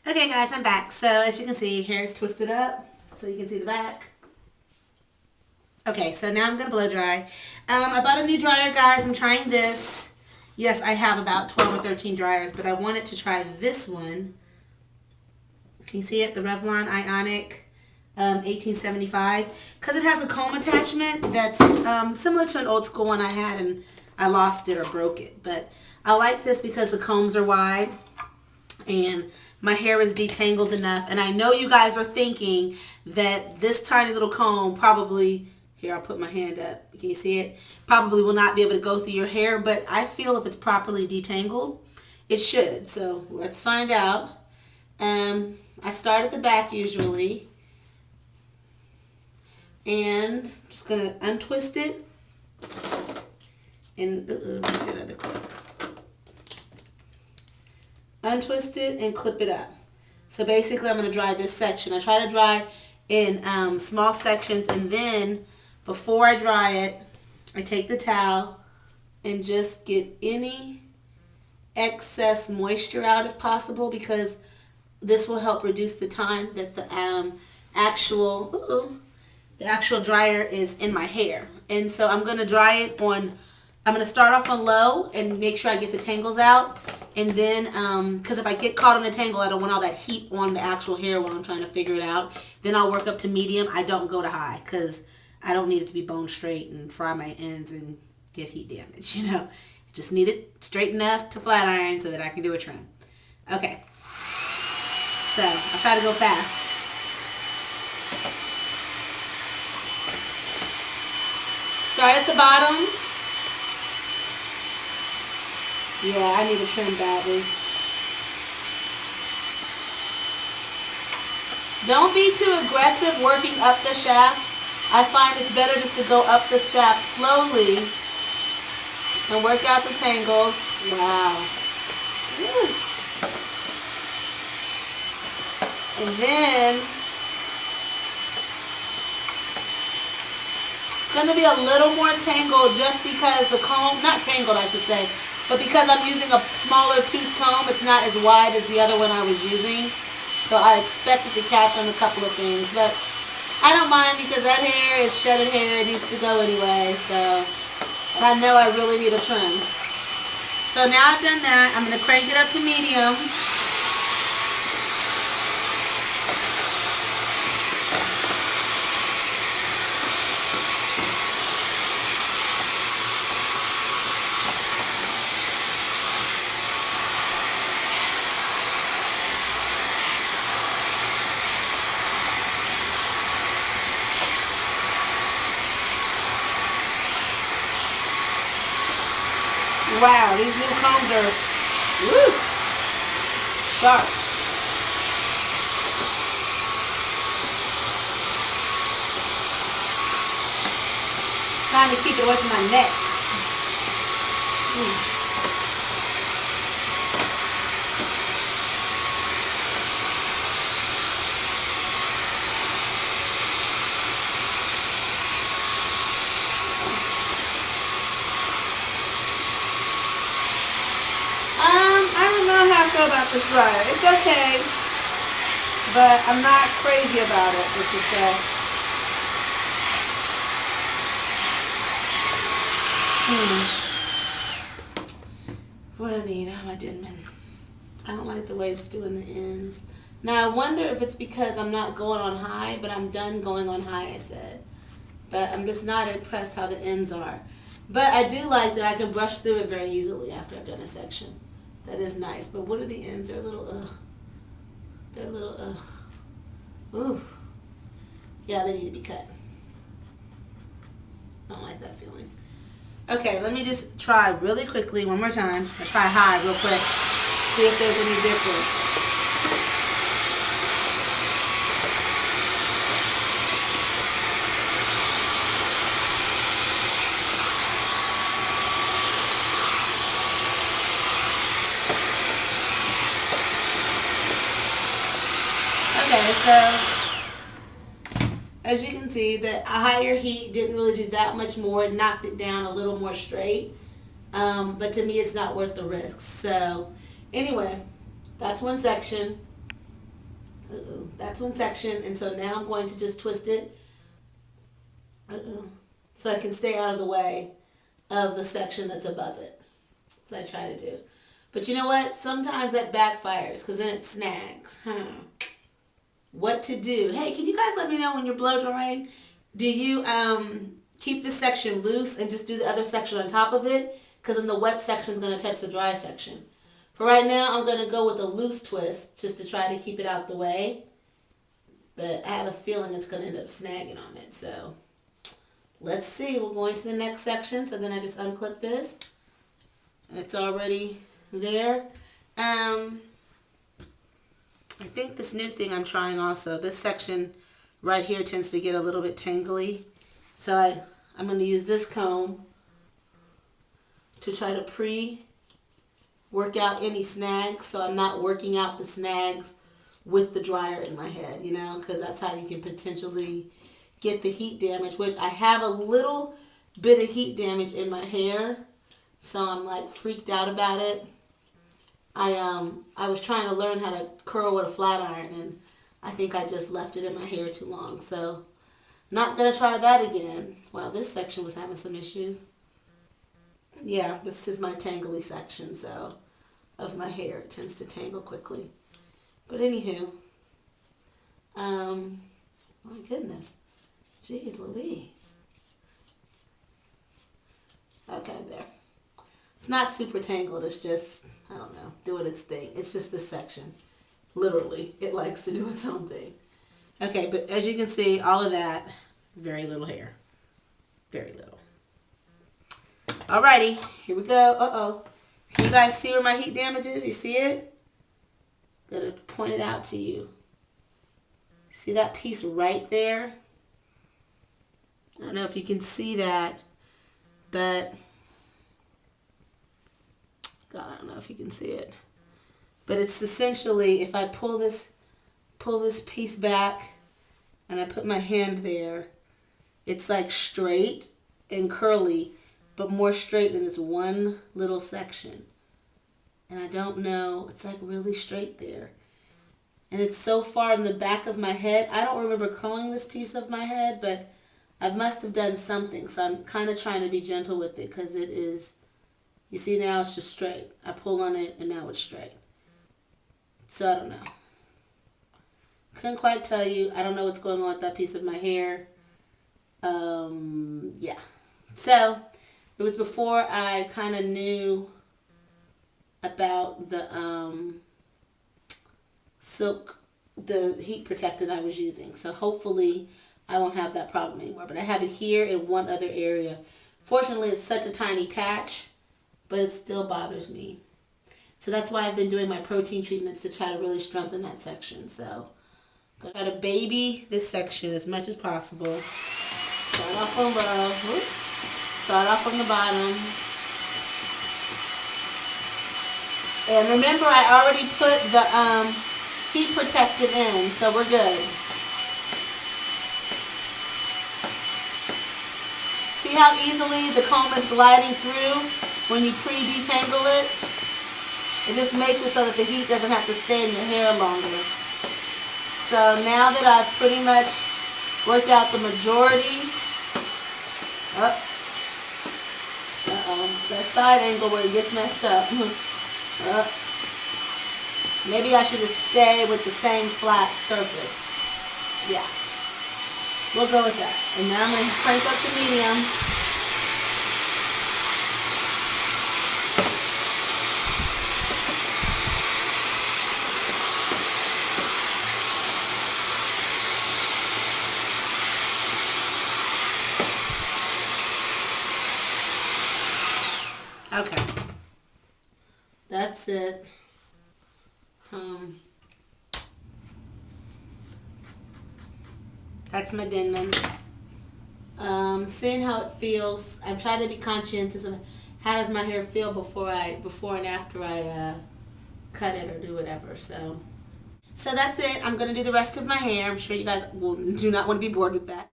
Okay guys, I'm back. So as you can see, hair is twisted up so you can see the back. Okay, so now I'm going to blow dry. I bought a new dryer, guys. I'm trying this. Yes, I have about 12 or 13 dryers, but I wanted to try this one. Can you see it? The Revlon Ionic 1875. Because it has a comb attachment that's similar to an old school one I had, and I lost it or broke it. But I like this because the combs are wide and my hair is detangled enough. And I know you guys are thinking that this tiny little comb probably, here I'll put my hand up, can you see it? Probably will not be able to go through your hair, but I feel if it's properly detangled, it should. So let's find out. I start at the back usually, and I'm just gonna untwist it and another clip. Untwist it and clip it up. So basically I'm going to dry this section. I try to dry in small sections, and then before I dry it, I take the towel and just get any excess moisture out if possible, because this will help reduce the time that the actual dryer is in my hair. And so I'm going to dry it on, I'm going to start off on low and make sure I get the tangles out. And then, because if I get caught on a tangle, I don't want all that heat on the actual hair when I'm trying to figure it out. Then I'll work up to medium. I don't go to high because I don't need it to be bone straight and fry my ends and get heat damage, you know. I just need it straight enough to flat iron so that I can do a trim. Okay. So, I'll try to go fast. Start at the bottom. Yeah, I need a trim badly. Don't be too aggressive working up the shaft. I find it's better just to go up the shaft slowly and work out the tangles. Wow. Woo. And then it's going to be a little more tangled just because the comb, not tangled I should say, but because I'm using a smaller tooth comb, it's not as wide as the other one I was using. So I expect it to catch on a couple of things. But I don't mind because that hair is shedded hair. It needs to go anyway. So, and I know I really need a trim. So now I've done that. I'm going to crank it up to medium. Wow, these new combs are woo, sharp. Trying to keep it away from my neck. I don't know how I feel about this dryer. It's okay, but I'm not crazy about it, let's just say. What I need, my Denman. I don't like the way it's doing the ends. Now I wonder if it's because I'm not going on high, but I'm done going on high, I said. But I'm just not impressed how the ends are. But I do like that I can brush through it very easily after I've done a section. That is nice. But what are the ends? They're a little, ugh. They're a little, ugh. Ooh. Yeah, they need to be cut. I don't like that feeling. Okay, let me just try really quickly one more time. I'll try high real quick. See if there's any difference. Okay, so as you can see, the higher heat didn't really do that much more. It knocked it down a little more straight. But to me, it's not worth the risk. So anyway, that's one section. That's one section, and so now I'm going to just twist it so I can stay out of the way of the section that's above it. So I try to do. But you know what? Sometimes that backfires because then it snags. What to do? Hey, can you guys let me know when you're blow drying? Do you keep this section loose and just do the other section on top of it? Because then the wet section is going to touch the dry section. For right now, I'm going to go with a loose twist just to try to keep it out the way. But I have a feeling it's going to end up snagging on it. So let's see. We're going to the next section. So then I just unclip this. And it's already there. I think this new thing I'm trying also, this section right here tends to get a little bit tangly. So I'm going to use this comb to try to work out any snags, so I'm not working out the snags with the dryer in my head, you know, because that's how you can potentially get the heat damage, which I have a little bit of heat damage in my hair, so I'm like freaked out about it. I was trying to learn how to curl with a flat iron, and I think I just left it in my hair too long, so not going to try that again. Wow, this section was having some issues. Yeah, this is my tangly section, so of my hair. It tends to tangle quickly. But anywho, my goodness. Jeez Louise. Okay, there. It's not super tangled. It's just, I don't know, doing its thing. It's just this section. Literally, it likes to do its own thing. Okay, but as you can see, all of that, very little hair. Very little. Alrighty, here we go. Can you guys see where my heat damage is? You see it? I'm going to point it out to you. See that piece right there? I don't know if you can see that, but God, I don't know if you can see it. But it's essentially, if I pull this piece back and I put my hand there, it's like straight and curly, but more straight in this one little section. And I don't know, it's like really straight there. And it's so far in the back of my head. I don't remember curling this piece of my head, but I must have done something. So I'm kind of trying to be gentle with it because it is, you see now it's just straight. I pull on it and now it's straight. So I don't know. Couldn't quite tell you. I don't know what's going on with that piece of my hair. Yeah. So it was before I kind of knew about the the heat protectant I was using. So hopefully I won't have that problem anymore. But I have it here in one other area. Fortunately, it's such a tiny patch, but it still bothers me. So that's why I've been doing my protein treatments to try to really strengthen that section. So I'm going to try to baby this section as much as possible. Start off on low. Start off on the bottom. And remember, I already put the heat protectant in, so we're good. See how easily the comb is gliding through when you pre-detangle it? It just makes it so that the heat doesn't have to stay in your hair longer. So now that I've pretty much worked out the majority, it's that side angle where it gets messed up. Maybe I should just stay with the same flat surface. Yeah. We'll go with that. And now I'm going to crank up the medium. Okay. That's it. That's my Denman. Seeing how it feels. I'm trying to be conscientious of how does my hair feel before and after I cut it or do whatever. So that's it. I'm gonna do the rest of my hair. I'm sure you guys do not want to be bored with that.